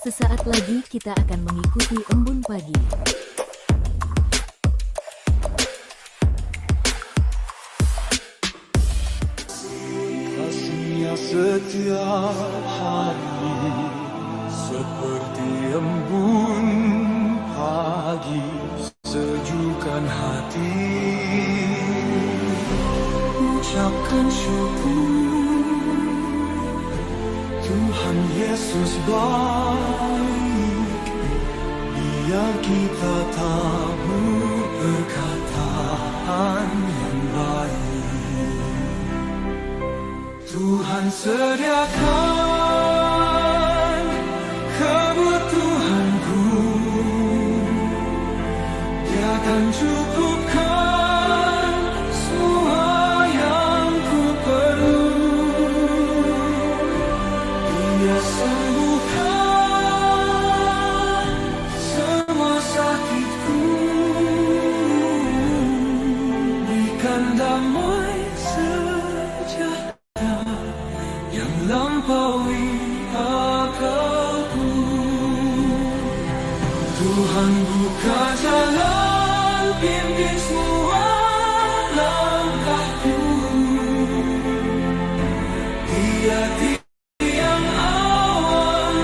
Sesaat lagi kita akan mengikuti embun pagi. Kasihnya setiap hari seperti embun pagi, sejukkan hati. Ucapkan syukur, Tuhan Yesus baik, biar kita tabur perkataan yang baik. Tuhan sediakan kebutuhanku, Dia akan cukupkan semua yang ku perlu. Dia sembuhkan semua sakitku, berikan damai sejahtera yang lampaui akalku. Tuhan buka jalan, pimpin semua langkahku. Dia tiang awan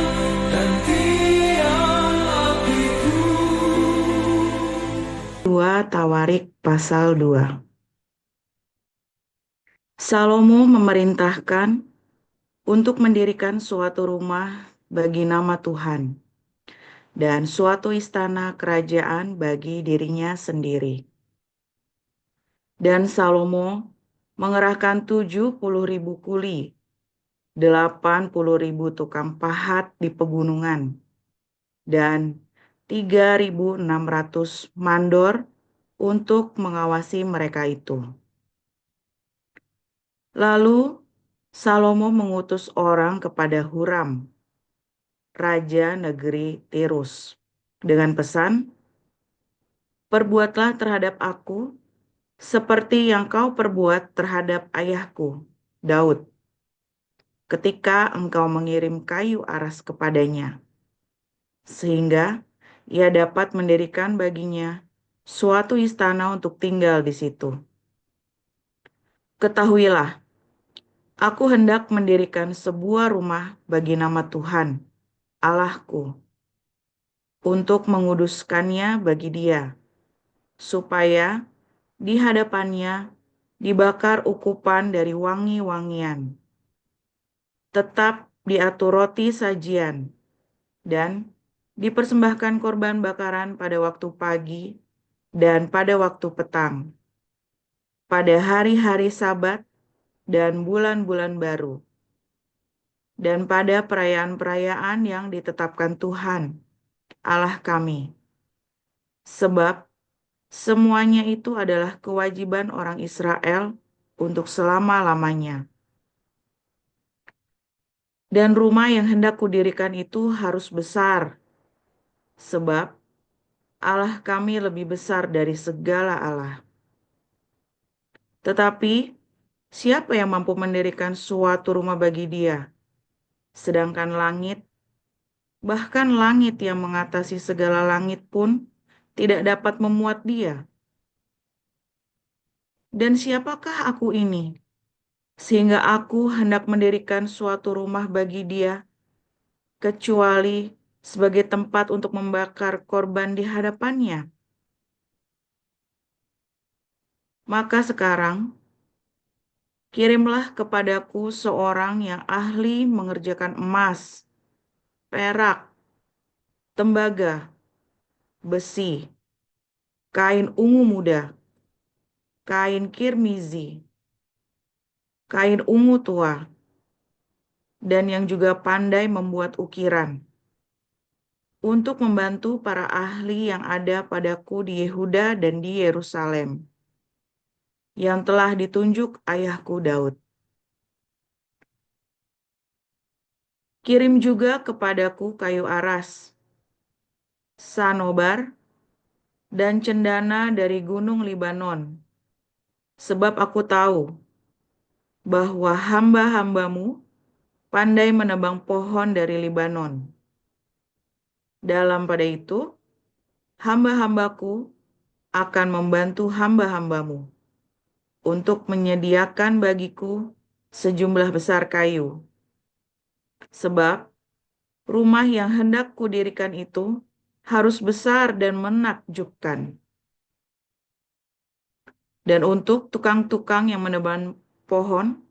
dan tiang apiku. 2 Tawarik pasal 2. Salomo memerintahkan untuk mendirikan suatu rumah bagi nama Tuhan dan suatu istana kerajaan bagi dirinya sendiri. Dan Salomo mengerahkan 70.000 kuli, 80.000 tukang pahat di pegunungan, dan 3.600 mandor untuk mengawasi mereka itu. Lalu Salomo mengutus orang kepada Huram, raja negeri Tirus, dengan pesan, "Perbuatlah terhadap aku seperti yang kau perbuat terhadap ayahku, Daud, ketika engkau mengirim kayu aras kepadanya, sehingga ia dapat mendirikan baginya suatu istana untuk tinggal di situ. Ketahuilah, aku hendak mendirikan sebuah rumah bagi nama Tuhan, Allahku, untuk menguduskannya bagi Dia, supaya di hadapannya dibakar ukupan dari wangi-wangian. Tetap diatur roti sajian, dan dipersembahkan korban bakaran pada waktu pagi dan pada waktu petang, pada hari-hari Sabat dan bulan-bulan baru, dan pada perayaan-perayaan yang ditetapkan Tuhan, Allah kami. Sebab semuanya itu adalah kewajiban orang Israel untuk selama-lamanya. Dan rumah yang hendak kudirikan itu harus besar, sebab Allah kami lebih besar dari segala Allah. Tetapi siapa yang mampu mendirikan suatu rumah bagi Dia? Sedangkan langit, bahkan langit yang mengatasi segala langit pun tidak dapat memuat Dia. Dan siapakah aku ini, sehingga aku hendak mendirikan suatu rumah bagi Dia, kecuali sebagai tempat untuk membakar korban di hadapannya? Maka sekarang, kirimlah kepadaku seorang yang ahli mengerjakan emas, perak, tembaga, besi, kain ungu muda, kain kirmizi, kain ungu tua, dan yang juga pandai membuat ukiran, untuk membantu para ahli yang ada padaku di Yehuda dan di Yerusalem, yang telah ditunjuk ayahku Daud. Kirim juga kepadaku kayu aras, sanobar, dan cendana dari gunung Libanon, sebab aku tahu bahwa hamba-hambamu pandai menebang pohon dari Libanon. Dalam pada itu, hamba-hambaku akan membantu hamba-hambamu untuk menyediakan bagiku sejumlah besar kayu. Sebab rumah yang hendak kudirikan itu harus besar dan menakjubkan. Dan untuk tukang-tukang yang menebang pohon,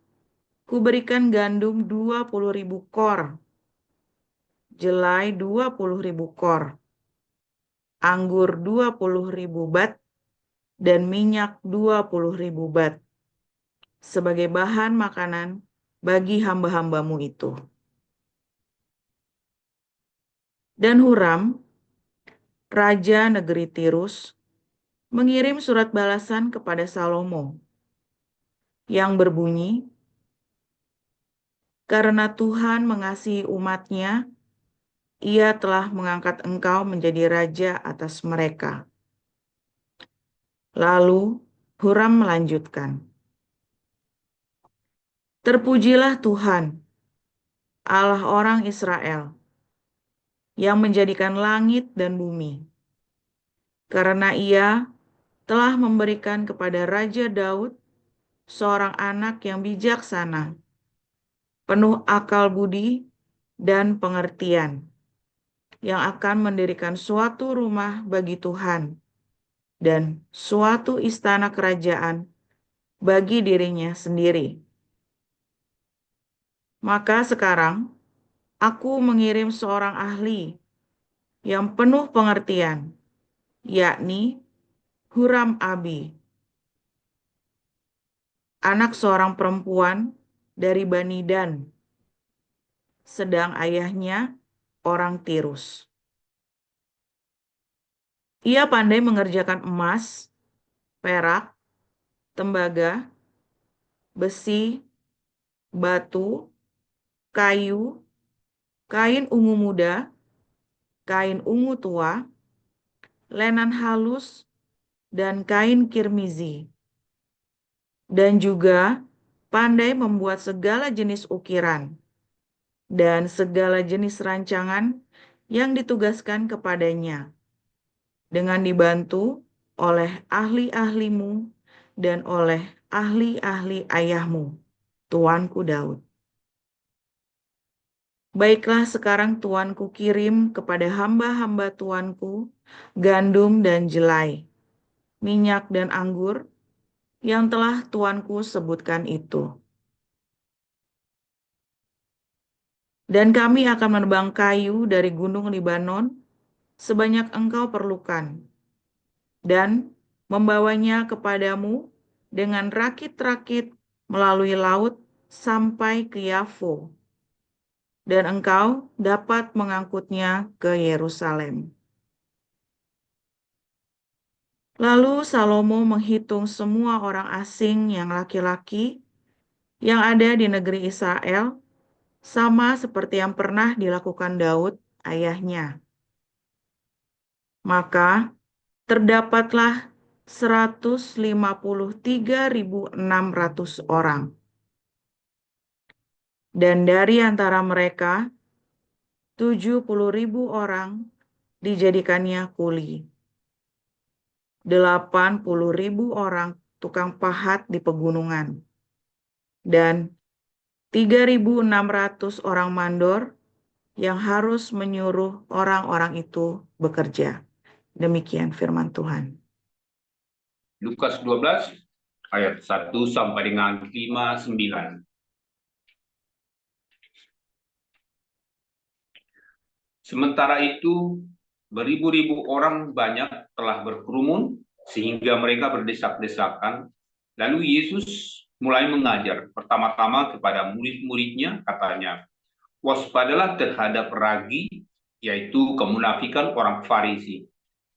kuberikan gandum 20.000 kor, jelai 20.000 kor, anggur 20.000 bat, dan minyak 20.000 bat, sebagai bahan makanan bagi hamba-hambamu itu. Dan Huram, raja negeri Tirus, mengirim surat balasan kepada Salomo yang berbunyi, "Karena Tuhan mengasihi umatnya, Ia telah mengangkat engkau menjadi raja atas mereka." Lalu Huram melanjutkan, "Terpujilah Tuhan, Allah orang Israel, yang menjadikan langit dan bumi, karena Ia telah memberikan kepada Raja Daud seorang anak yang bijaksana, penuh akal budi dan pengertian, yang akan mendirikan suatu rumah bagi Tuhan dan suatu istana kerajaan bagi dirinya sendiri. Maka sekarang aku mengirim seorang ahli yang penuh pengertian, yakni Huram-Abi, anak seorang perempuan dari Bani Dan, sedang ayahnya orang Tirus. Ia pandai mengerjakan emas, perak, tembaga, besi, batu, kayu, kain ungu muda, kain ungu tua, lenan halus, dan kain kirmizi. Dan juga pandai membuat segala jenis ukiran dan segala jenis rancangan yang ditugaskan kepadanya, dengan dibantu oleh ahli-ahlimu dan oleh ahli-ahli ayahmu, tuanku Daud. Baiklah, sekarang tuanku kirim kepada hamba-hamba tuanku gandum dan jelai, minyak dan anggur yang telah tuanku sebutkan itu. Dan kami akan menebang kayu dari gunung Libanon sebanyak engkau perlukan, dan membawanya kepadamu dengan rakit-rakit melalui laut sampai ke Yafo, dan engkau dapat mengangkutnya ke Yerusalem." Lalu Salomo menghitung semua orang asing yang laki-laki yang ada di negeri Israel, sama seperti yang pernah dilakukan Daud ayahnya. Maka terdapatlah 153.600 orang. Dan dari antara mereka 70.000 orang dijadikannya kuli, 80.000 orang tukang pahat di pegunungan, dan 3.600 orang mandor yang harus menyuruh orang-orang itu bekerja. Demikian firman Tuhan. Lukas 12 ayat 1 sampai dengan 5-9. Sementara itu, beribu-ribu orang banyak telah berkerumun sehingga mereka berdesak-desakan. Lalu Yesus mulai mengajar pertama-tama kepada murid-muridnya, katanya, "Waspadalah terhadap ragi, yaitu kemunafikan orang Farisi.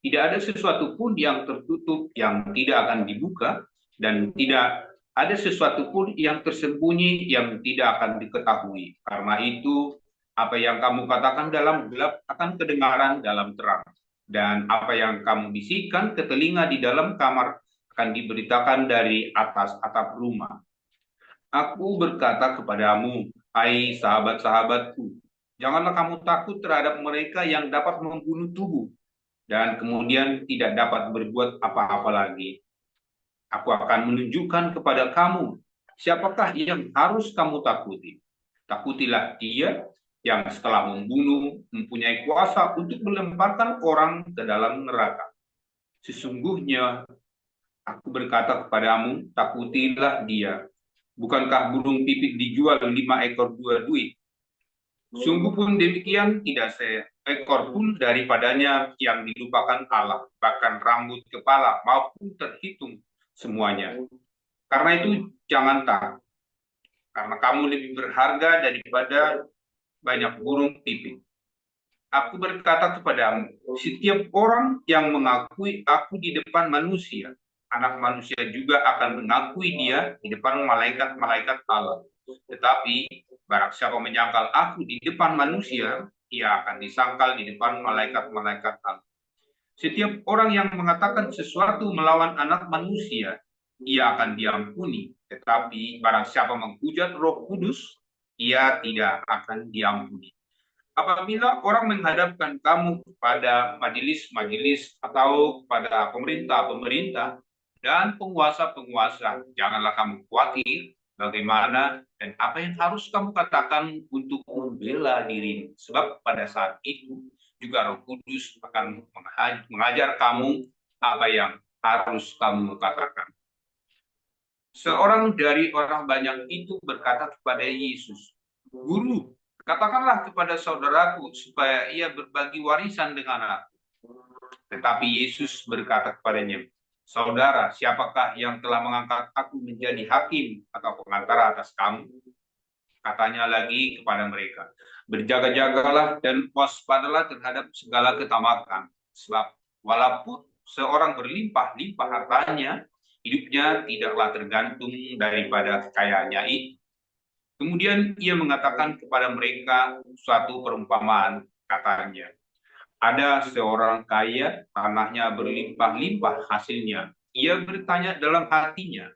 Tidak ada sesuatu pun yang tertutup yang tidak akan dibuka, dan tidak ada sesuatu pun yang tersembunyi yang tidak akan diketahui. Karena itu, apa yang kamu katakan dalam gelap akan kedengaran dalam terang, dan apa yang kamu bisikkan ke telinga di dalam kamar akan diberitakan dari atas atap rumah. Aku berkata kepadamu, hai sahabat-sahabatku, Janganlah kamu takut terhadap mereka yang dapat membunuh tubuh dan kemudian tidak dapat berbuat apa-apa lagi. Aku akan menunjukkan kepada kamu siapakah yang harus kamu takuti. Takutilah dia yang setelah membunuh mempunyai kuasa untuk melemparkan orang ke dalam neraka. Sesungguhnya aku berkata kepadamu, takutilah dia. Bukankah burung pipit dijual 5 ekor 2 duit? Sungguh pun demikian, tidak seekor pun daripadanya yang dilupakan Allah, bahkan rambut kepala maupun terhitung semuanya. Karena itu jangan takut, karena kamu lebih berharga daripada banyak burung pipit. Aku berkata kepadamu, setiap orang yang mengakui aku di depan manusia, anak manusia juga akan mengakui dia di depan malaikat-malaikat Allah. Tetapi barang siapa menyangkal aku di depan manusia, ia akan disangkal di depan malaikat-malaikat Allah. Setiap orang yang mengatakan sesuatu melawan anak manusia, ia akan diampuni. Tetapi barang siapa menghujat Roh Kudus, ia tidak akan diampuni. Apabila orang menghadapkan kamu kepada majelis-majelis atau kepada pemerintah-pemerintah dan penguasa-penguasa, janganlah kamu khawatir bagaimana dan apa yang harus kamu katakan untuk membela dirimu. Sebab pada saat itu juga Roh Kudus akan mengajar kamu apa yang harus kamu katakan. Seorang dari orang banyak itu berkata kepada Yesus, Guru, katakanlah kepada saudaraku supaya ia berbagi warisan dengan aku. Tetapi Yesus berkata kepadanya, Saudara, siapakah yang telah mengangkat aku menjadi hakim atau pengantara atas kamu? Katanya lagi kepada mereka, berjaga-jagalah dan waspadalah terhadap segala ketamakan. Sebab walaupun seorang berlimpah-limpah hartanya, hidupnya tidaklah tergantung daripada kekayaannya itu. Kemudian ia mengatakan kepada mereka suatu perumpamaan, katanya, ada seorang kaya, tanahnya berlimpah-limpah hasilnya. Ia bertanya dalam hatinya,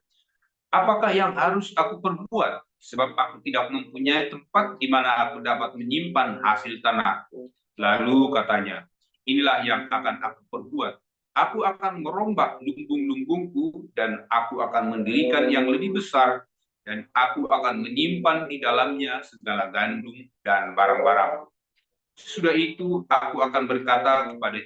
apakah yang harus aku perbuat? Sebab aku tidak mempunyai tempat di mana aku dapat menyimpan hasil tanahku. Lalu katanya, inilah yang akan aku perbuat. Aku akan merombak lumbung-lumbungku dan aku akan mendirikan yang lebih besar dan aku akan menyimpan di dalamnya segala gandum dan barang-barang. Sesudah itu aku akan berkata kepada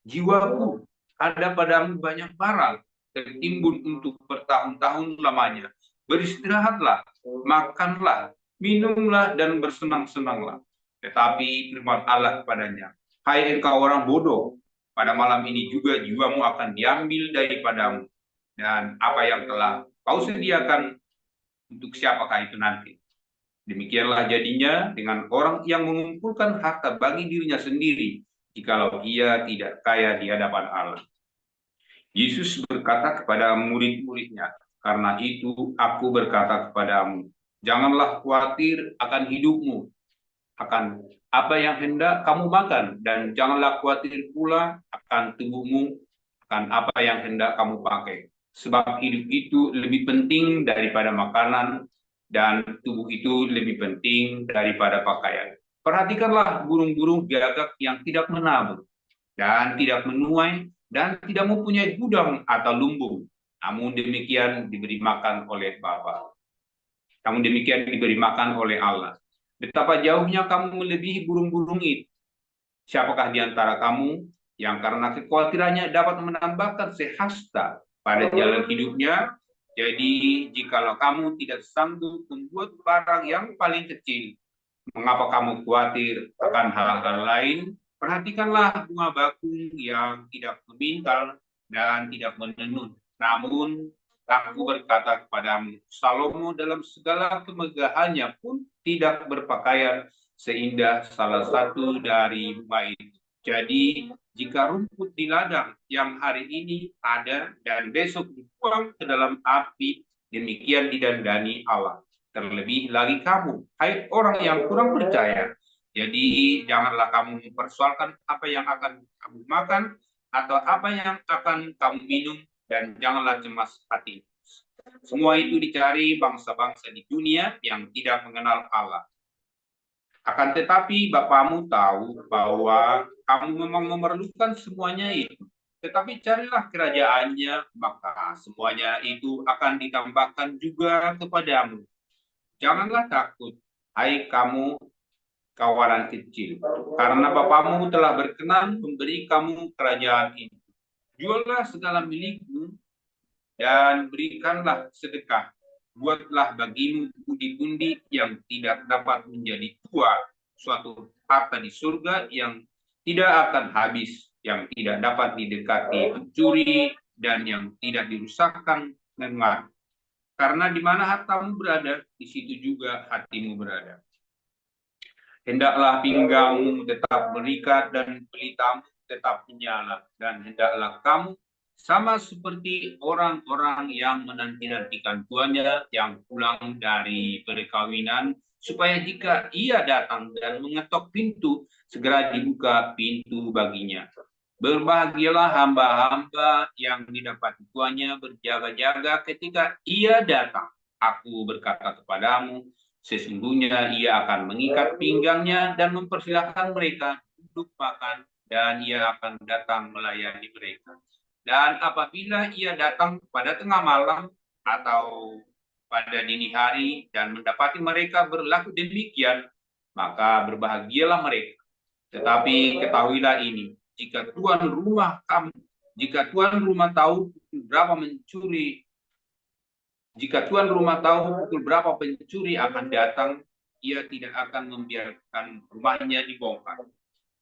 jiwaku, ada padamu banyak barang tertimbun untuk bertahun-tahun lamanya. Beristirahatlah, makanlah, minumlah, dan bersenang-senanglah. Tetapi firman Allah kepadanya, hai engkau orang bodoh, pada malam ini juga jiwamu akan diambil daripadamu. Dan apa yang telah kau sediakan, untuk siapakah itu nanti? Demikianlah jadinya dengan orang yang mengumpulkan harta bagi dirinya sendiri, jikalau ia tidak kaya di hadapan Allah. Yesus berkata kepada murid-muridnya, karena itu aku berkata kepadamu, janganlah khawatir akan hidupmu, akan apa yang hendak kamu makan, dan janganlah khawatir pula akan tubuhmu, akan apa yang hendak kamu pakai. Sebab hidup itu lebih penting daripada makanan, dan tubuh itu lebih penting daripada pakaian. Perhatikanlah burung-burung gagak yang tidak menabur dan tidak menuai dan tidak mempunyai gudang atau lumbung. Namun demikian diberi makan oleh Bapa. Namun demikian diberi makan oleh Allah. Betapa jauhnya kamu melebihi burung-burung itu. Siapakah di antara kamu yang karena kekhawatirannya dapat menambahkan sehasta pada jalan hidupnya? Jadi, jikalau kamu tidak sanggup membuat barang yang paling kecil, mengapa kamu khawatir akan hal-hal lain? Perhatikanlah bunga bakung yang tidak membingkal dan tidak menenun. Namun, aku berkata kepadamu, Salomo dalam segala kemegahannya pun tidak berpakaian seindah salah satu dari bunga itu. Jadi, jika rumput di ladang yang hari ini ada dan besok dibuang ke dalam api, demikian didandani Allah. Terlebih lagi kamu, hai orang yang kurang percaya. Jadi janganlah kamu mempersoalkan apa yang akan kamu makan atau apa yang akan kamu minum, dan janganlah cemas hati. Semua itu dicari bangsa-bangsa di dunia yang tidak mengenal Allah. Akan tetapi Bapamu tahu bahwa kamu memang memerlukan semuanya itu. Tetapi carilah kerajaannya, maka semuanya itu akan ditambahkan juga kepadamu. Janganlah takut, hai kamu kawanan kecil, karena Bapamu telah berkenan memberi kamu kerajaan ini. Juallah segala milikmu dan berikanlah sedekah. Buatlah bagimu pundi-pundi yang tidak dapat menjadi tua, suatu harta di surga yang tidak akan habis, yang tidak dapat didekati pencuri, dan yang tidak dirusakkan dengan. Karena di mana hartamu berada, di situ juga hatimu berada. Hendaklah pinggangmu tetap berikat dan pelitamu tetap menyala, dan hendaklah kamu sama seperti orang-orang yang menanti-nantikan tuannya yang pulang dari perkawinan, supaya jika ia datang dan mengetok pintu, segera dibuka pintu baginya. Berbahagialah hamba-hamba yang didapati tuannya berjaga-jaga ketika ia datang. Aku berkata kepadamu, sesungguhnya ia akan mengikat pinggangnya dan mempersilahkan mereka duduk makan, dan ia akan datang melayani mereka. Dan apabila ia datang pada tengah malam atau pada dini hari dan mendapati mereka berlaku demikian, maka berbahagialah mereka. Tetapi ketahuilah ini, jika tuan rumah tahu pukul berapa pencuri akan datang, ia tidak akan membiarkan rumahnya dibongkar.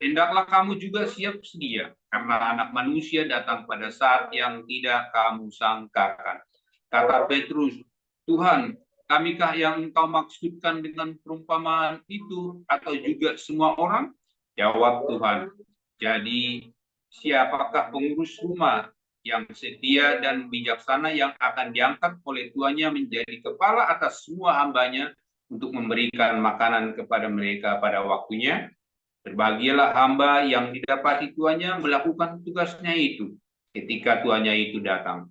Hendaklah kamu juga siap sedia, karena Anak Manusia datang pada saat yang tidak kamu sangkakan. Kata Petrus, Tuhan, kamikah yang engkau maksudkan dengan perumpamaan itu, atau juga semua orang? Jawab Tuhan, jadi siapakah pengurus rumah yang setia dan bijaksana yang akan diangkat oleh tuannya menjadi kepala atas semua hambanya untuk memberikan makanan kepada mereka pada waktunya? Berbahagialah hamba yang didapati tuannya melakukan tugasnya itu ketika tuannya itu datang.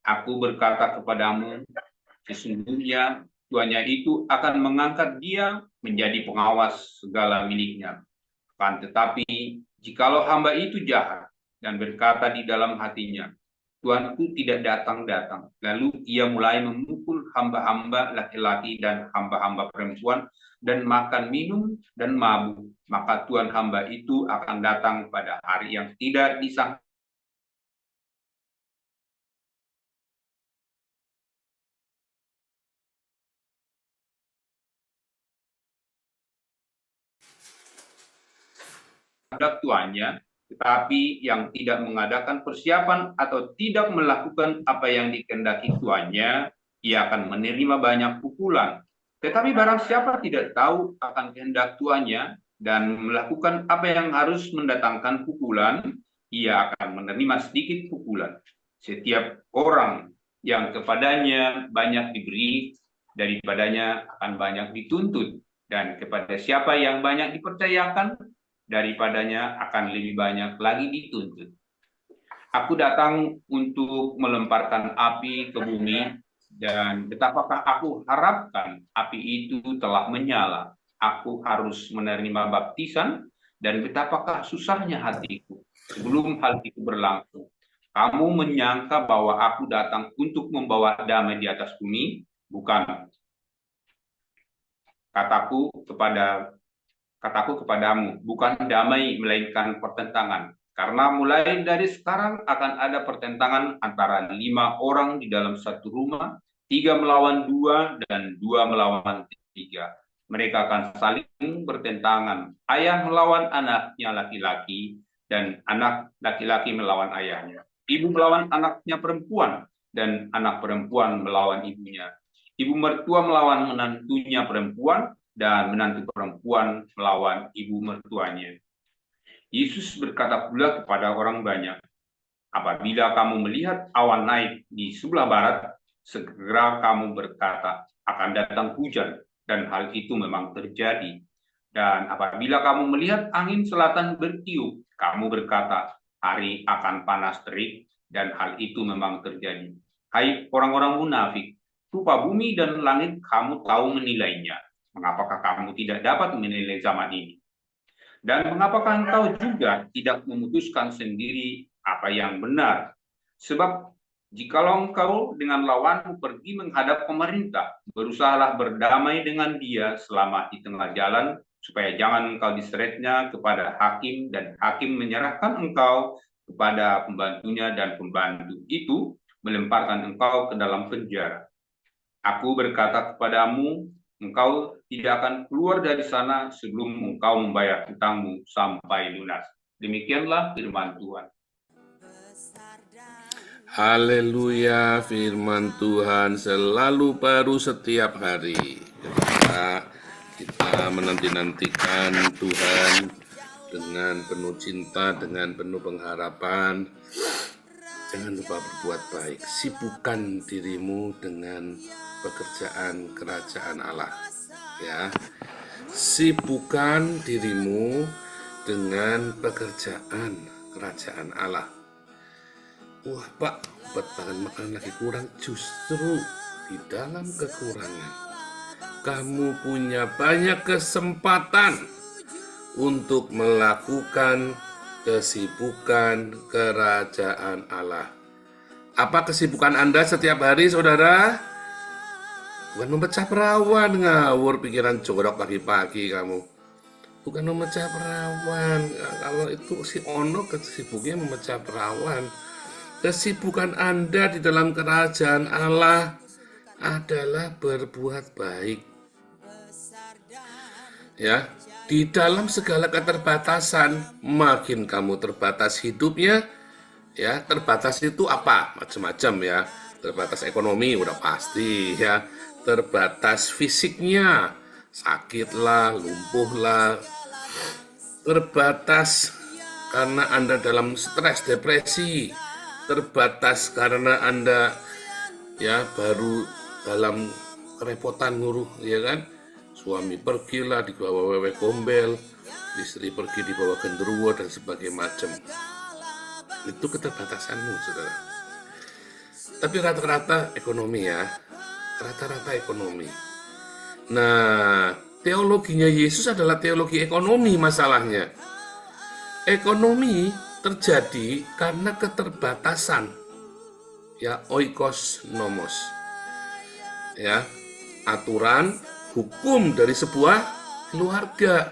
Aku berkata kepadamu, sesungguhnya tuannya itu akan mengangkat dia menjadi pengawas segala miliknya. Kan tetapi, jikalau hamba itu jahat dan berkata di dalam hatinya, Tuanku tidak datang-datang, lalu ia mulai memukul hamba-hamba laki-laki dan hamba-hamba perempuan, dan makan minum dan mabuk, maka Tuhan hamba itu akan datang pada hari yang tidak disangka. Terhadap tuannya, tetapi yang tidak mengadakan persiapan atau tidak melakukan apa yang dikehendaki tuannya, ia akan menerima banyak pukulan. Tetapi barang siapa tidak tahu akan kehendak tuannya dan melakukan apa yang harus mendatangkan pukulan, ia akan menerima sedikit pukulan. Setiap orang yang kepadanya banyak diberi, daripadanya akan banyak dituntut. Dan kepada siapa yang banyak dipercayakan, daripadanya akan lebih banyak lagi dituntut. Aku datang untuk melemparkan api ke bumi, dan betapakah aku harapkan api itu telah menyala. Aku harus menerima baptisan, dan betapakah susahnya hatiku sebelum hal itu berlangsung. Kamu menyangka bahwa aku datang untuk membawa damai di atas bumi? Bukan. Kataku kepadamu, bukan damai melainkan pertentangan. Karena mulai dari sekarang akan ada pertentangan antara 5 orang di dalam satu rumah, 3 melawan 2 dan 2 melawan 3. Mereka akan saling bertentangan. Ayah melawan anaknya laki-laki dan anak laki-laki melawan ayahnya. Ibu melawan anaknya perempuan dan anak perempuan melawan ibunya. Ibu mertua melawan menantunya perempuan dan menantu perempuan melawan ibu mertuanya. Yesus berkata pula kepada orang banyak, apabila kamu melihat awan naik di sebelah barat, segera kamu berkata, akan datang hujan, dan hal itu memang terjadi. Dan apabila kamu melihat angin selatan bertiup, kamu berkata, hari akan panas terik, dan hal itu memang terjadi. Hai orang-orang munafik, rupa bumi dan langit kamu tahu menilainya. Mengapakah kamu tidak dapat menilai zaman ini? Dan mengapakah engkau juga tidak memutuskan sendiri apa yang benar? Sebab jikalau engkau dengan lawanmu pergi menghadap pemerintah, berusahalah berdamai dengan dia selama di tengah jalan, supaya jangan engkau diseretnya kepada hakim, dan hakim menyerahkan engkau kepada pembantunya, dan pembantu itu melemparkan engkau ke dalam penjara. Aku berkata kepadamu, engkau tidak akan keluar dari sana sebelum engkau membayar hutangmu sampai lunas. Demikianlah firman Tuhan. Haleluya, firman Tuhan selalu baru setiap hari. Kita menanti-nantikan Tuhan dengan penuh cinta, dengan penuh pengharapan. Jangan lupa berbuat baik. Sibukkan dirimu dengan pekerjaan kerajaan Allah. Ya, sibukkan dirimu dengan pekerjaan kerajaan Allah. Wah Pak, bahan makanan lagi kurang. Justru di dalam kekurangan, kamu punya banyak kesempatan untuk melakukan kesibukan kerajaan Allah. Apa kesibukan Anda setiap hari, saudara? Bukan memecah perawan, ngawur pikiran jorok pagi-pagi kamu. Bukan memecah perawan. Kalau itu si Ono kesibuknya memecah perawan. Kesibukan Anda di dalam kerajaan Allah adalah berbuat baik. Ya, di dalam segala keterbatasan, makin kamu terbatas hidupnya, ya, terbatas itu apa? Macam-macam ya. Terbatas ekonomi udah pasti ya. Terbatas fisiknya, sakitlah, lumpuhlah. Terbatas karena Anda dalam stres, depresi. Terbatas karena Anda ya baru dalam kerepotan nguruh, ya kan? Suami pergilah dibawa wewe gombel, istri pergi dibawa genderuwo dan sebagainya macam. Itu keterbatasanmu, saudara. Tapi rata-rata ekonomi ya, rata-rata ekonomi. Nah, teologinya Yesus adalah teologi ekonomi masalahnya. Ekonomi terjadi karena keterbatasan, ya, oikos nomos, ya, aturan hukum dari sebuah keluarga.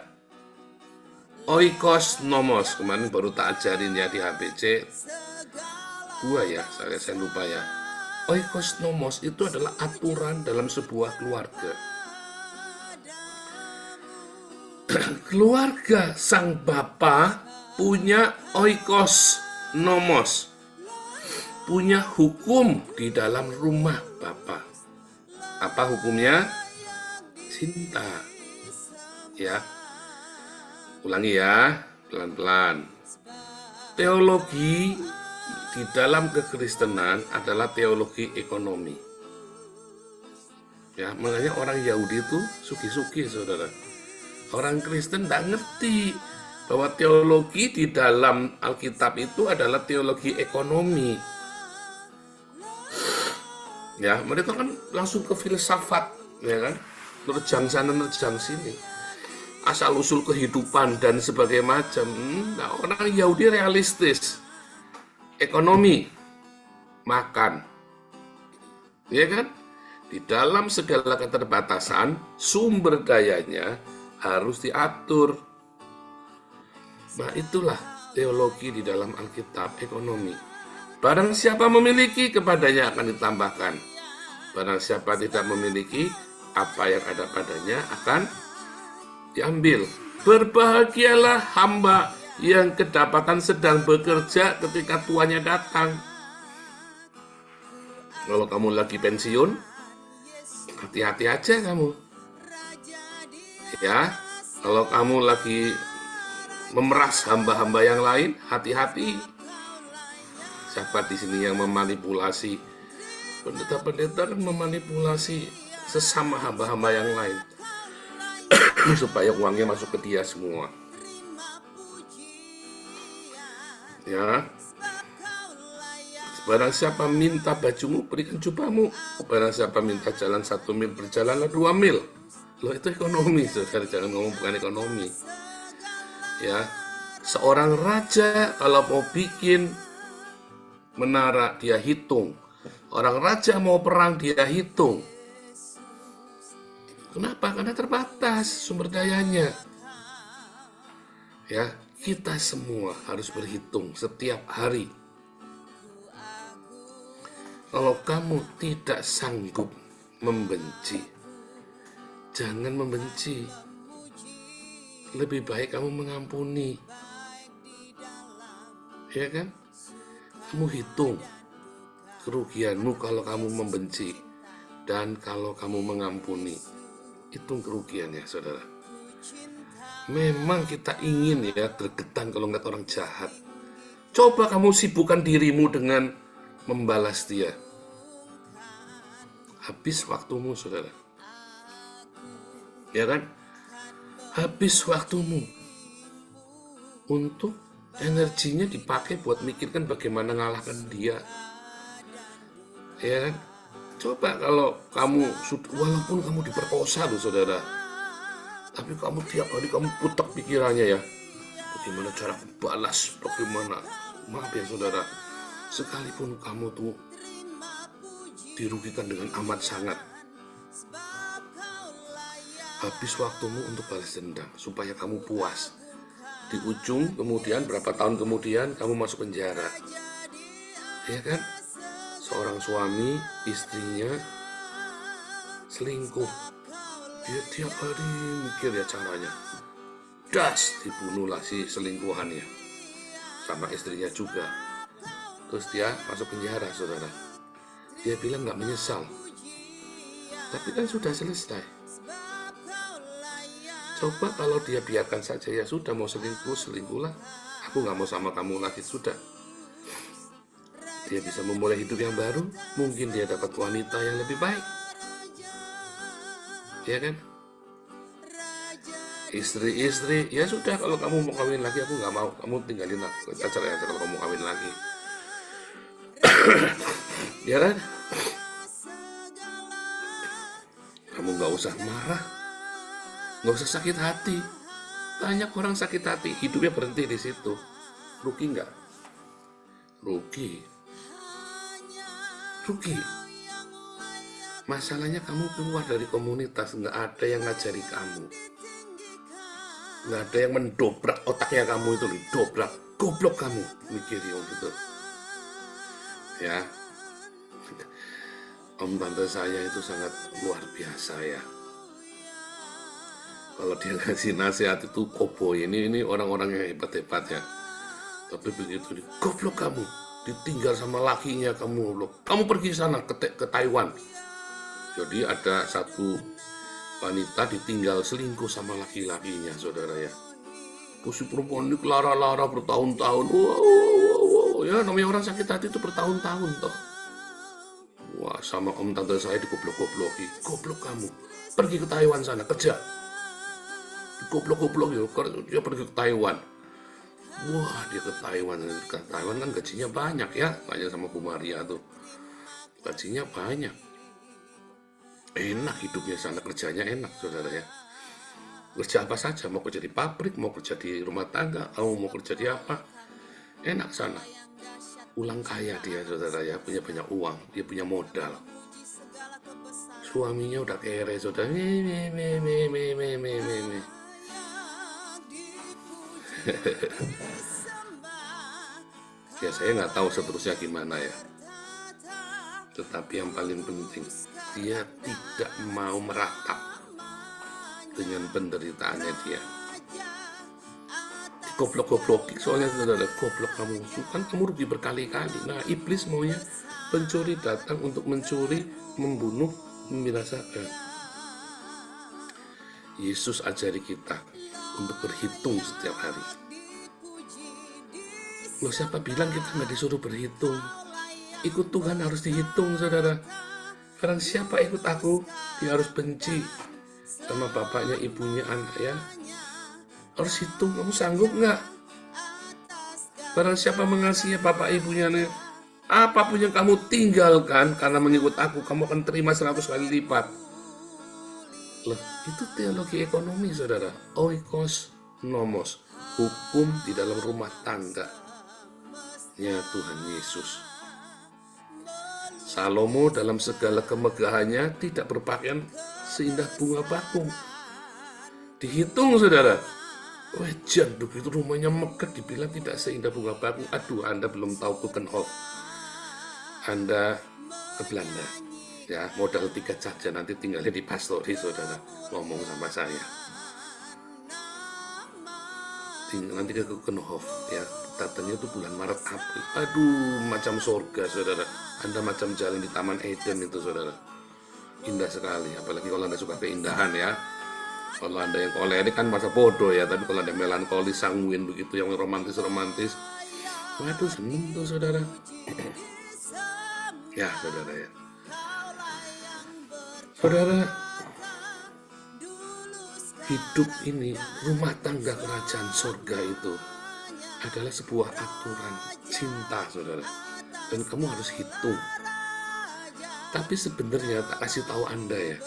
Oikos nomos, kemarin baru tak ajarin ya di HBC 2 ya, saya lupa ya. Oikos nomos itu adalah aturan dalam sebuah keluarga. Keluarga sang bapa punya oikos nomos, punya hukum di dalam rumah bapa. Apa hukumnya? Cinta. Ya. Ulangi ya, pelan-pelan. Teologi di dalam kekristenan adalah teologi ekonomi. Ya, makanya orang Yahudi itu suki-suki, saudara. Orang Kristen tidak ngerti bahwa teologi di dalam Alkitab itu adalah teologi ekonomi. Ya, mereka kan langsung ke filsafat, ya kan? Nerjang sana, nerjang sini. Asal usul kehidupan dan sebagainya macam. Nah, orang Yahudi realistis. Ekonomi, makan. Ya kan? Di dalam segala keterbatasan, sumber dayanya harus diatur. Nah, itulah teologi di dalam Alkitab, ekonomi. Barang siapa memiliki, kepadanya akan ditambahkan. Barang siapa tidak memiliki, apa yang ada padanya akan diambil. Berbahagialah hamba yang kedapatan sedang bekerja ketika tuannya datang. Kalau kamu lagi pensiun, hati-hati aja kamu. Ya, kalau kamu lagi memeras hamba-hamba yang lain, hati-hati. Siapa di sini yang memanipulasi? Pendeta-pendeta kan memanipulasi sesama hamba-hamba yang lain supaya uangnya masuk ke dia semua. Ya, barang siapa minta bajumu, berikan jubahmu. Barang siapa minta jalan 1 mil, berjalanlah 2 mil. Loh, itu ekonomi, saudara, jangan ngomong bukan ekonomi. Ya, seorang raja kalau mau bikin menara dia hitung. Orang raja mau perang dia hitung. Kenapa? Karena terbatas sumber dayanya. Ya, kita semua harus berhitung setiap hari. Kalau kamu tidak sanggup membenci, jangan membenci. Lebih baik kamu mengampuni. Ya kan? Kamu hitung kerugianmu kalau kamu membenci dan kalau kamu mengampuni. Hitung kerugiannya, saudara. Memang kita ingin ya gregetan kalau ngeliat orang jahat. Coba kamu sibukkan dirimu dengan membalas dia. Habis waktumu, saudara. Ya kan? Habis waktumu. Untuk energinya dipakai buat mikirkan bagaimana ngalahkan dia. Ya kan? Coba kalau kamu, walaupun kamu diperkosa loh, saudara, tapi kamu tiap hari kamu putar pikirannya ya. Bagaimana cara balas, bagaimana. Maaf ya saudara, sekalipun kamu tuh dirugikan dengan amat sangat, habis waktumu untuk balas dendam supaya kamu puas. Di ujung kemudian berapa tahun kemudian kamu masuk penjara. Ya kan? Seorang suami istrinya selingkuh, dia tiap hari mikir ya caranya, das dibunuhlah si selingkuhannya sama istrinya juga. Terus dia masuk penjara, saudara. Dia bilang nggak menyesal, tapi kan sudah selesai. Coba kalau dia biarkan saja, ya sudah, mau selingkuh selingkuhlah, aku nggak mau sama kamu lagi, sudah. Dia bisa memulai hidup yang baru, mungkin dia dapat wanita yang lebih baik. Ya kan? Istri-istri, ya sudah, kalau kamu mau kawin lagi aku nggak mau, kamu tinggalin aku, kita cerai aja kalau kamu kawin lagi. Ya kan? Kamu nggak usah marah, nggak usah sakit hati. Banyak orang sakit hati, hidupnya berhenti di situ. Rugi nggak? Rugi. Masalahnya kamu keluar dari komunitas, nggak ada yang ngajari kamu, nggak ada yang mendobrak otaknya kamu itu, dobrak, goblok kamu mikirin gitu. Ya, om tante saya itu sangat luar biasa ya. Kalau dia ngasih nasihat itu koboi, ini orang-orang yang hebat-hebat ya. Tapi begitu, goblok kamu, ditinggal sama lakinya kamu pergi sana ke Taiwan. Jadi ada satu wanita ditinggal selingkuh sama laki-lakinya, saudara ya. Si perempuan ini lara-lara bertahun-tahun. Wow, ya namanya orang sakit hati itu bertahun-tahun toh. Wah, sama om tante saya digoblok-gobloki. Goblok kamu, pergi ke Taiwan sana kerja. Digoblok-goblok ya, dia pergi ke Taiwan. Wah, dia ke Taiwan kan gajinya banyak ya, banyak sama Bu Maria tuh, gajinya banyak, enak hidupnya sana, kerjanya enak, saudara ya. Kerja apa saja, mau kerja di pabrik, mau kerja di rumah tangga, kamu mau kerja di apa, enak sana. Ulang kaya dia, saudara ya, punya banyak uang, dia punya modal. Suaminya udah kere, saudara. Ya saya nggak tahu seterusnya gimana ya. Tetapi yang paling penting, dia tidak mau meratap dengan penderitaannya dia. Goblok-gobloki, soalnya saudara, goblok kamu, kan kamu rugi berkali-kali. Nah, iblis maunya pencuri datang untuk mencuri, membunuh, membinasakan. Yesus ajari kita untuk berhitung setiap hari. Loh, siapa bilang kita nggak disuruh berhitung? Ikut Tuhan harus dihitung, saudara. Karena siapa ikut aku, dia harus benci sama bapaknya, ibunya, anak ya. Harus hitung, kamu sanggup nggak? Barang siapa mengasihi bapak ibunya, apapun yang kamu tinggalkan karena mengikut aku, kamu akan terima 100 kali lipat. Loh, itu teologi ekonomi, saudara. Oikos nomos, hukum di dalam rumah tangga ya Tuhan Yesus. Salomo dalam segala kemegahannya tidak berpakaian seindah bunga bakung. Dihitung, saudara. Wajan, begitu rumahnya megah dibilang tidak seindah bunga bakung. Aduh, Anda belum tahu Keukenhof. Anda ke Belanda. Ya, modal tiket saja, nanti tinggalnya di Pastori, saudara. Ngomong sama saya. Nanti ke Keukenhof, ya. Datangnya itu bulan Maret, April. Aduh, macam surga, saudara. Anda macam jalan di Taman Eden itu, saudara. Indah sekali, apalagi kalau Anda suka keindahan, ya. Kalau Anda yang koleri kan masa bodoh, ya. Tapi kalau Anda melankolis, sanguin begitu, yang romantis-romantis, waduh, seneng tuh, saudara. Ya, saudara, ya. Saudara, hidup ini, rumah tangga kerajaan surga itu adalah sebuah aturan cinta, saudara. Dan kamu harus hitung. Tapi sebenarnya tak kasih tahu Anda ya,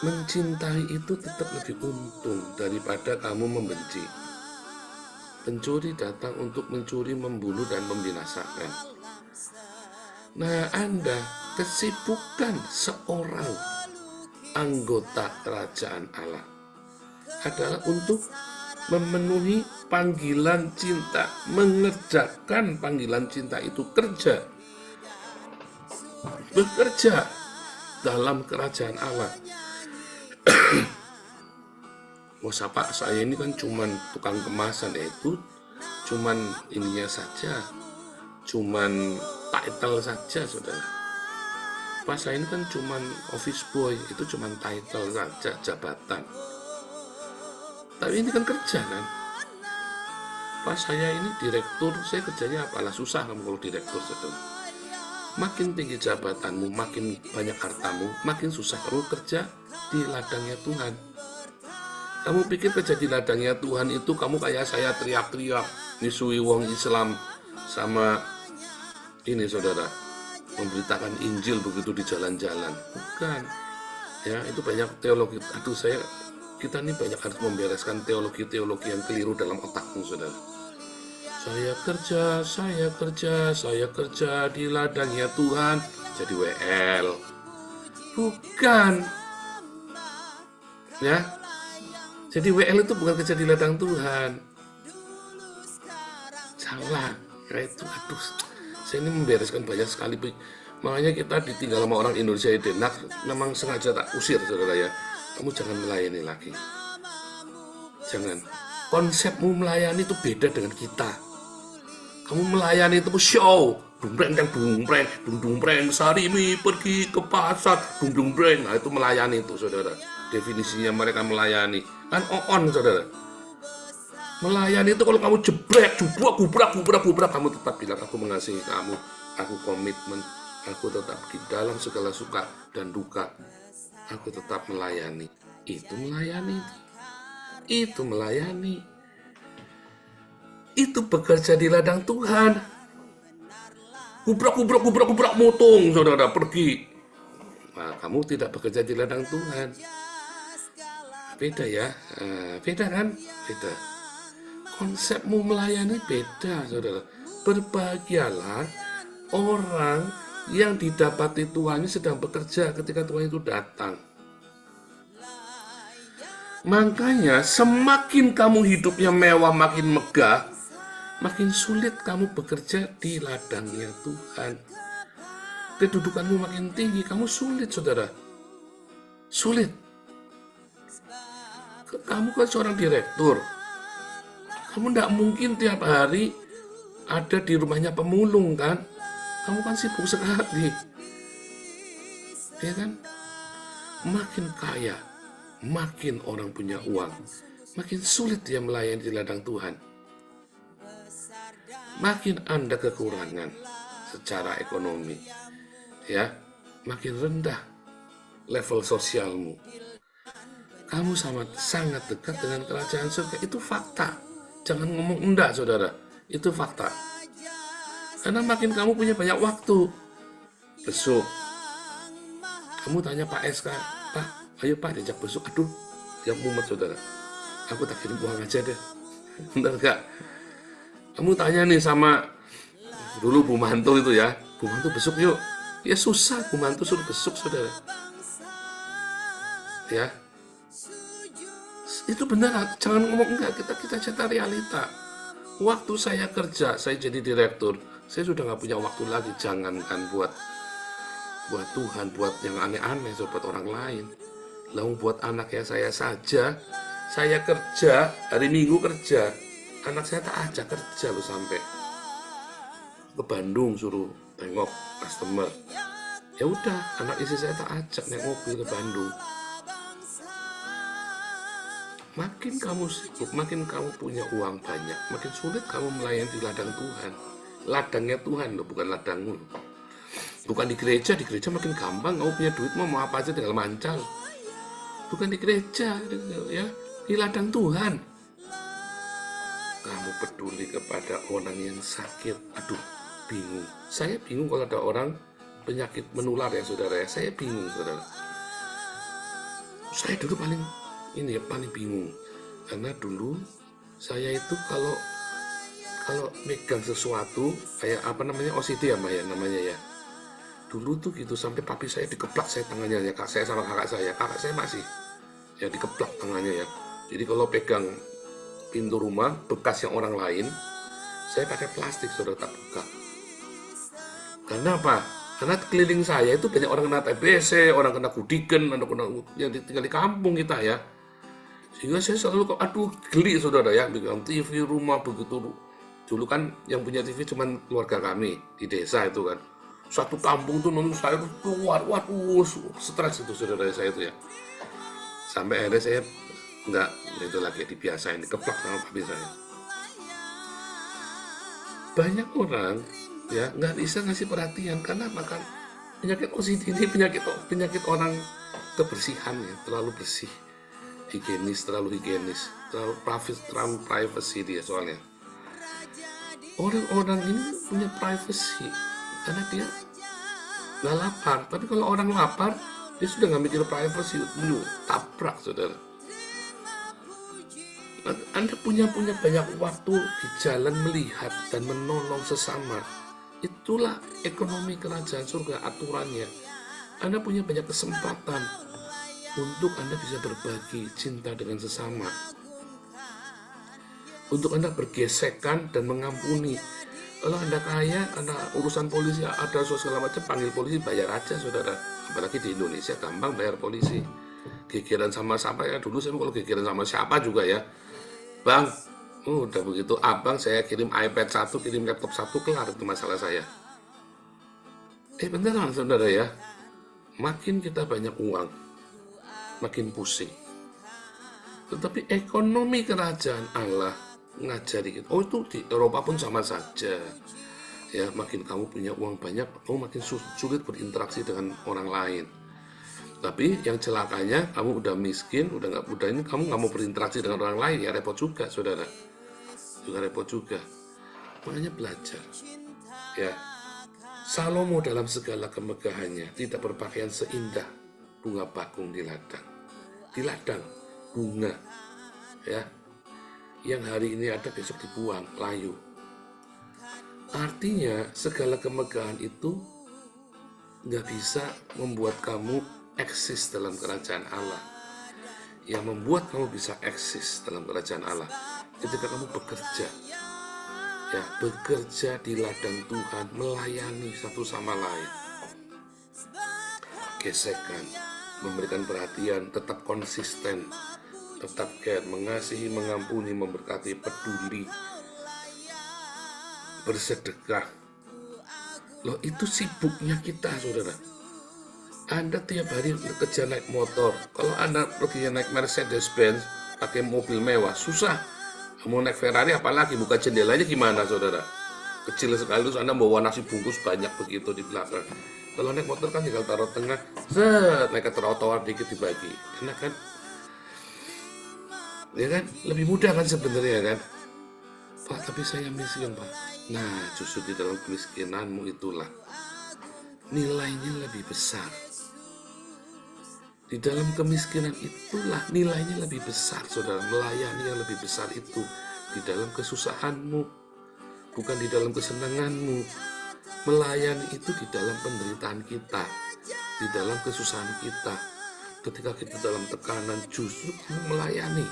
mencintai itu tetap lebih untung daripada kamu membenci. Pencuri datang untuk mencuri, membunuh, dan membinasakan. Nah, Anda, kesibukan seorang anggota kerajaan Allah adalah untuk memenuhi panggilan cinta, mengerjakan panggilan cinta itu, bekerja dalam kerajaan Allah. Masa Pak, saya ini kan cuman tukang kemasan, itu cuman ininya saja, cuman title saja, saudara. Pas saya ini kan cuman office boy, itu cuman title saja, jabatan. Tapi ini kan kerja kan. Pas saya ini direktur, saya kerjanya apalah, susah kamu kalau direktur, saudara. Makin tinggi jabatanmu, makin banyak hartamu, makin susah kamu kerja di ladangnya Tuhan. Kamu pikir kerja di ladangnya Tuhan itu kamu kayak saya teriak-teriak, nisui wong Islam sama ini, saudara, memberitakan Injil begitu di jalan-jalan. Bukan. Ya, itu banyak teologi. Aduh, kita ini banyak harus membereskan teologi-teologi yang keliru dalam otakmu, saudara. Saya kerja di ladangnya Tuhan, jadi WL. Bukan. Ya. Jadi WL itu bukan kerja di ladang Tuhan. Salah. Ya itu, aduh. Saya ini membereskan banyak sekali. Makanya kita ditinggal sama orang Indonesia di Denmark, memang sengaja tak usir, saudara ya. Kamu jangan melayani lagi. Jangan. Konsepmu melayani itu beda dengan kita. Kamu melayani itu show. Dung-breng, Sarimi pergi ke pasar. Dung-breng. Nah, itu melayani itu, saudara. Definisinya mereka melayani. Kan on, saudara. Melayani itu kalau kamu jebrek, gubrak, kamu tetap bilang, aku mengasihi kamu. Aku komitmen. Aku tetap di dalam segala suka dan duka. Aku tetap melayani. Itu melayani. Itu bekerja di ladang Tuhan. Gubrak, mutung, saudara, pergi. Nah, kamu tidak bekerja di ladang Tuhan. Beda ya. Beda kan? Beda. Konsepmu melayani beda, saudara. Berbahagialah orang yang didapati Tuhannya sedang bekerja ketika Tuhan itu datang. Makanya semakin kamu hidupnya mewah, makin megah, makin sulit kamu bekerja di ladangnya Tuhan. Kedudukanmu makin tinggi, kamu sulit, saudara. Sulit. Kamu kan seorang direktur. Kamu tidak mungkin tiap hari ada di rumahnya pemulung, kan? Kamu kan sibuk sekali. Ya kan? Makin kaya, makin orang punya uang, makin sulit dia melayani di ladang Tuhan. Makin Anda kekurangan secara ekonomi, ya, makin rendah level sosialmu. Kamu sangat dekat dengan kerajaan surga. Itu fakta. Jangan ngomong enggak, saudara. Itu fakta. Karena makin kamu punya banyak waktu. Besok kamu tanya Pak SK, Pak, Ayo Pak, diajak besok. Aduh, yang mumet saudara. Aku tak kirim uang aja deh. Bener gak? Kamu tanya nih sama dulu Bu Manto itu ya. Bu Manto besok yuk. Ya susah, Bu Manto suruh besok saudara. Ya, itu benar. Jangan ngomong enggak. Kita cerita realita. Waktu saya kerja, saya jadi direktur. Saya sudah nggak punya waktu lagi. Jangankan buat Tuhan, buat yang aneh-aneh, buat orang lain. Lalu buat anaknya saya saja, saya kerja, hari Minggu kerja, anak saya tak ajak kerja loh, sampai ke Bandung suruh tengok customer. Ya udah, anak istri saya tak ajak naik mobil ke Bandung. Makin kamu sibuk, makin kamu punya uang banyak, makin sulit kamu melayani di ladang Tuhan. Ladangnya Tuhan loh, bukan ladangmu. Bukan di gereja makin gampang, kamu punya duit mau apa aja tinggal mancal. Bukan di gereja, ya, di ladang Tuhan. Kamu peduli kepada orang yang sakit. Aduh, bingung. Saya bingung kalau ada orang penyakit menular ya saudara ya. Saya bingung saudara. Saya dulu paling bingung. Karena dulu saya itu kalau megang sesuatu kayak OCD ya Mbak ya namanya ya. Dulu tuh gitu sampai papi saya dikeplak saya tangannya ya, saya sama kakak saya masih ya dikeplak tangannya ya. Jadi kalau pegang pintu rumah bekas yang orang lain, saya pakai plastik saudara, tak buka. Karena apa? Karena keliling saya itu banyak orang kena TBC, orang kena gudigen, orang kena yang tinggal di kampung kita ya. Sehingga saya selalu geli saudara ya, bikin TV rumah begitu. Dulu kan yang punya TV cuman keluarga kami di desa itu kan. Satu kampung tuh nonton saya tuh keluar, waduh, stres itu saudara saya itu ya. Sampai akhirnya saya enggak, itu lagi dibiasain, dikeplak sama papi saya. Banyak orang ya nggak bisa ngasih perhatian karena makan penyakit OCD ini penyakit orang kebersihan ya, terlalu bersih, terlalu higienis, terlalu privacy dia soalnya. Orang-orang ini punya privacy karena dia nggak lapar. Tapi kalau orang lapar, dia sudah nggak mikir privacy, tabrak saudara. Anda punya banyak waktu di jalan melihat dan menolong sesama. Itulah ekonomi kerajaan surga, aturannya. Anda punya banyak kesempatan untuk Anda bisa berbagi cinta dengan sesama. Untuk Anda bergesekan dan mengampuni. Kalau Anda kaya, Anda urusan polisi, ada segala macam, panggil polisi, bayar aja saudara. Apalagi di Indonesia gampang bayar polisi. Gegeran sama siapa ya, dulu saya kalau gegeran sama siapa juga ya. Bang, udah begitu abang saya kirim iPad 1, kirim laptop 1, kelar itu masalah saya. Beneran saudara ya, makin kita banyak uang, makin pusing. Tetapi ekonomi kerajaan Allah ngajari kita. Itu di Eropa pun sama saja. Ya, makin kamu punya uang banyak, kamu makin sulit berinteraksi dengan orang lain. Tapi yang celakanya kamu udah miskin, udah ini kamu nggak mau berinteraksi dengan orang lain, ya repot juga saudara. Juga repot juga. Makanya belajar. Ya, Salomo dalam segala kemegahannya tidak berpakaian seindah bunga bakung di ladang. Di ladang bunga, ya, yang hari ini ada besok dibuang, layu. Artinya segala kemegahan itu nggak bisa membuat kamu eksis dalam kerajaan Allah. Yang membuat kamu bisa eksis dalam kerajaan Allah ketika kamu bekerja, ya, bekerja di ladang Tuhan, melayani satu sama lain, gesekan, memberikan perhatian, tetap konsisten, tetap care, mengasihi, mengampuni, memberkati, peduli, bersedekah. Loh, itu sibuknya kita saudara. Anda tiap hari kerja naik motor. Kalau Anda pergi naik Mercedes-Benz, pakai mobil mewah, susah. Mau naik Ferrari apalagi, buka jendelanya gimana saudara? Kecil sekali, terus Anda bawa nasi bungkus banyak begitu di belakang. Kalau naik motor kan tinggal taruh tengah, naik ke trotoar dikit dibagi. Enak kan? Ya kan? Lebih mudah kan sebenarnya kan? Pak, tapi saya miskin Pak. Nah, justru di dalam kemiskinanmu itulah nilainya lebih besar. Di dalam kemiskinan itulah nilainya lebih besar, saudara. Melayani yang lebih besar itu di dalam kesusahanmu, bukan di dalam kesenanganmu. Melayani itu di dalam penderitaan kita, di dalam kesusahan kita. Ketika kita dalam tekanan, justru kamu melayani.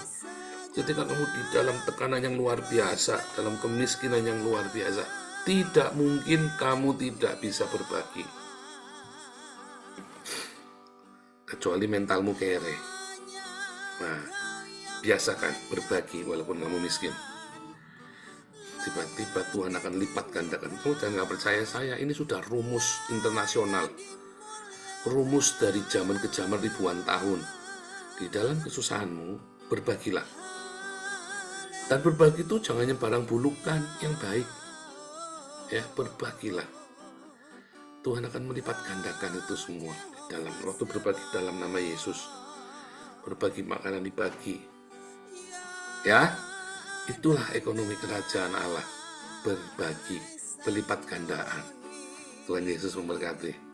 Ketika kamu di dalam tekanan yang luar biasa, dalam kemiskinan yang luar biasa, tidak mungkin kamu tidak bisa berbagi. Kecuali mentalmu kere. Nah, biasakan berbagi walaupun kamu miskin. Tiba-tiba Tuhan akan lipat gandakan. Kamu jangan nggak percaya saya, ini sudah rumus internasional. Rumus dari zaman ke zaman ribuan tahun. Di dalam kesusahanmu, berbagilah. Dan berbagi itu jangan yang barang bulukan, yang baik. Ya, berbagilah. Tuhan akan melipat gandakan itu semua. Dalam waktu berbagi dalam nama Yesus, berbagi makanan dibagi, ya, itulah ekonomi kerajaan Allah, berbagi, berlipat gandaan. Tuhan Yesus memberkati.